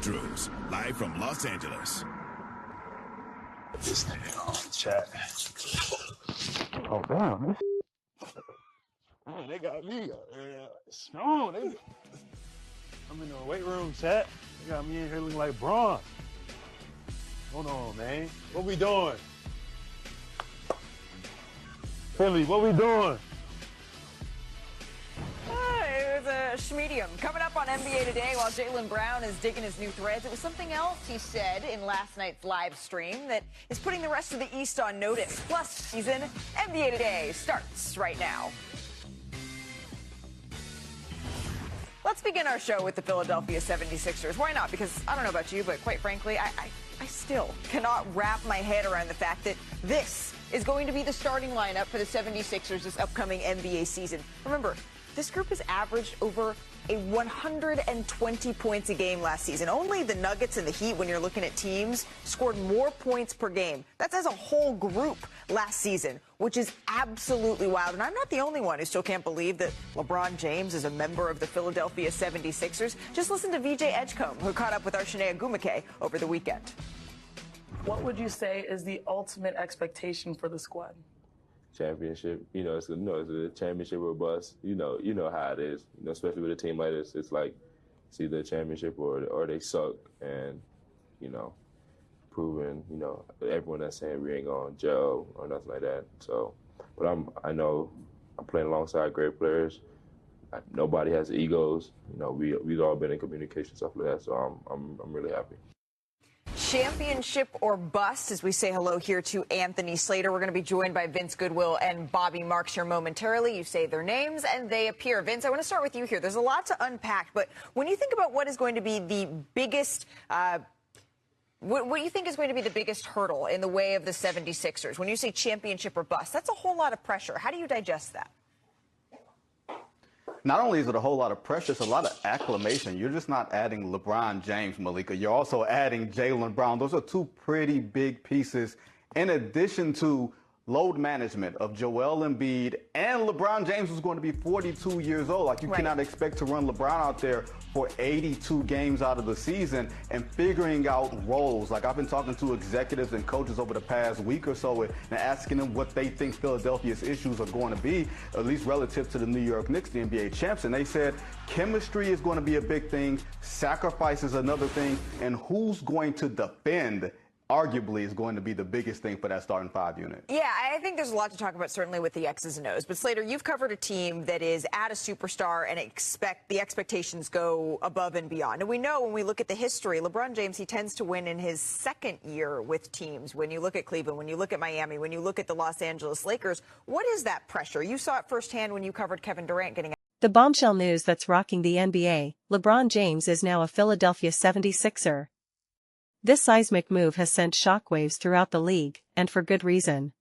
Drews, live from Los Angeles. This nigga on chat. Oh, damn. Man, they got me strong. I'm in the weight room, chat. They got me in here looking like Braun. Hold on, man. What we doing? Philly, what we doing? It was a schmedium. Coming up on NBA Today while Jaylen Brown is digging his new threads, it was something else he said in last night's live stream that is putting the rest of the East on notice. Plus, season NBA Today starts right now. Let's begin our show with the Philadelphia 76ers. Why not? Because I don't know about you, but quite frankly, I still cannot wrap my head around the fact that this is going to be the starting lineup for the 76ers this upcoming NBA season. Remember, this group has averaged over 120 points a game last season. Only the Nuggets and the Heat, when you're looking at teams, scored more points per game. That's as a whole group last season, which is absolutely wild. And I'm not the only one who still can't believe that LeBron James is a member of the Philadelphia 76ers. Just listen to VJ Edgecombe, who caught up with our Shania Gumake over the weekend. What would you say is the ultimate expectation for the squad? Championship, it's a championship or bust. You know how it is. Especially with a team like this, it's like it's either a championship or they suck, and proving everyone that's saying we ain't gonna gel or nothing like that. So, but I know I'm playing alongside great players. Nobody has egos. We've all been in communication, stuff like that. So I'm really happy. Championship or bust, as we say hello here to Anthony Slater. We're going to be joined by Vince Goodwill and Bobby Marks here momentarily. You say their names and they appear. Vince, I want to start with you here. There's a lot to unpack, but when you think about what is going to be the biggest, what you think is going to be the biggest hurdle in the way of the 76ers, when you say championship or bust, that's a whole lot of pressure. How do you digest that? Not only is it a whole lot of pressure, it's a lot of acclamation. You're just not adding LeBron James, Malika. You're also adding Jaylen Brown. Those are two pretty big pieces, in addition to load management of Joel Embiid, and LeBron James was going to be 42 years old. Like, you cannot expect to run LeBron out there for 82 games out of the season and figuring out roles. Like, I've been talking to executives and coaches over the past week or so and asking them what they think Philadelphia's issues are going to be, at least relative to the New York Knicks, the NBA champs. And they said chemistry is going to be a big thing, sacrifice is another thing, and who's going to defend arguably is going to be the biggest thing for that starting five unit. Yeah, I think there's a lot to talk about, certainly with the X's and O's. But Slater, you've covered a team that is at a superstar and the expectations go above and beyond. And we know when we look at the history, LeBron James, he tends to win in his second year with teams. When you look at Cleveland, when you look at Miami, when you look at the Los Angeles Lakers, what is that pressure? You saw it firsthand when you covered Kevin Durant getting out. The bombshell news that's rocking the NBA, LeBron James is now a Philadelphia 76er. This seismic move has sent shockwaves throughout the league, and for good reason.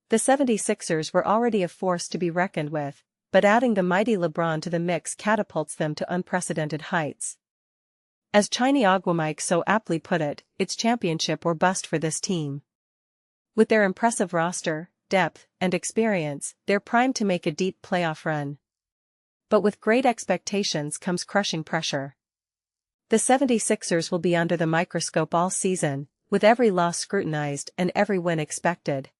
The 76ers were already a force to be reckoned with, but adding the mighty LeBron to the mix catapults them to unprecedented heights. As Chiny Aguamike so aptly put it, it's championship or bust for this team. With their impressive roster, depth, and experience, they're primed to make a deep playoff run. But with great expectations comes crushing pressure. The 76ers will be under the microscope all season, with every loss scrutinized and every win expected.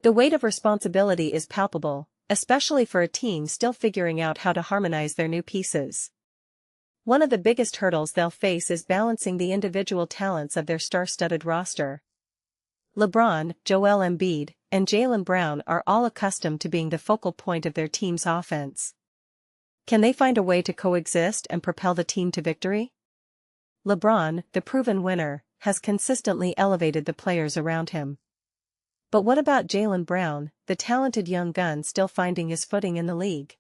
The weight of responsibility is palpable, especially for a team still figuring out how to harmonize their new pieces. One of the biggest hurdles they'll face is balancing the individual talents of their star-studded roster. LeBron, Joel Embiid, and Jaylen Brown are all accustomed to being the focal point of their team's offense. Can they find a way to coexist and propel the team to victory? LeBron, the proven winner, has consistently elevated the players around him. But what about Jaylen Brown, the talented young gun still finding his footing in the league?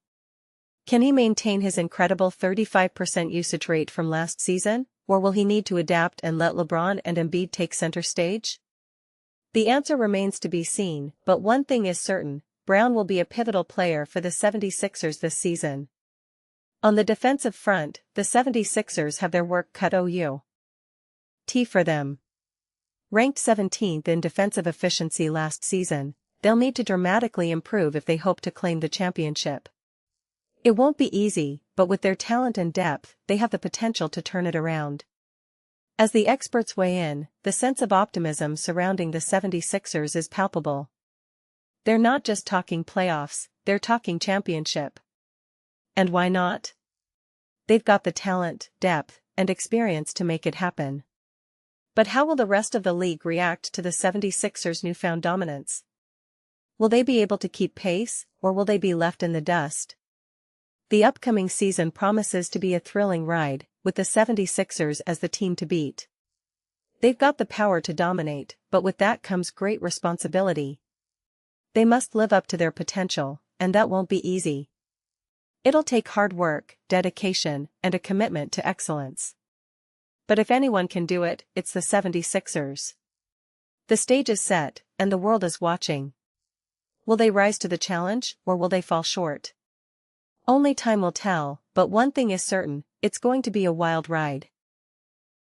Can he maintain his incredible 35% usage rate from last season, or will he need to adapt and let LeBron and Embiid take center stage? The answer remains to be seen, but one thing is certain, Brown will be a pivotal player for the 76ers this season. On the defensive front, the 76ers have their work cut for them. Ranked 17th in defensive efficiency last season, they'll need to dramatically improve if they hope to claim the championship. It won't be easy, but with their talent and depth, they have the potential to turn it around. As the experts weigh in, the sense of optimism surrounding the 76ers is palpable. They're not just talking playoffs, they're talking championship. And why not? They've got the talent, depth, and experience to make it happen. But how will the rest of the league react to the 76ers' newfound dominance? Will they be able to keep pace, or will they be left in the dust? The upcoming season promises to be a thrilling ride, with the 76ers as the team to beat. They've got the power to dominate, but with that comes great responsibility. They must live up to their potential, and that won't be easy. It'll take hard work, dedication, and a commitment to excellence. But if anyone can do it, it's the 76ers. The stage is set, and the world is watching. Will they rise to the challenge, or will they fall short? Only time will tell, but one thing is certain, it's going to be a wild ride.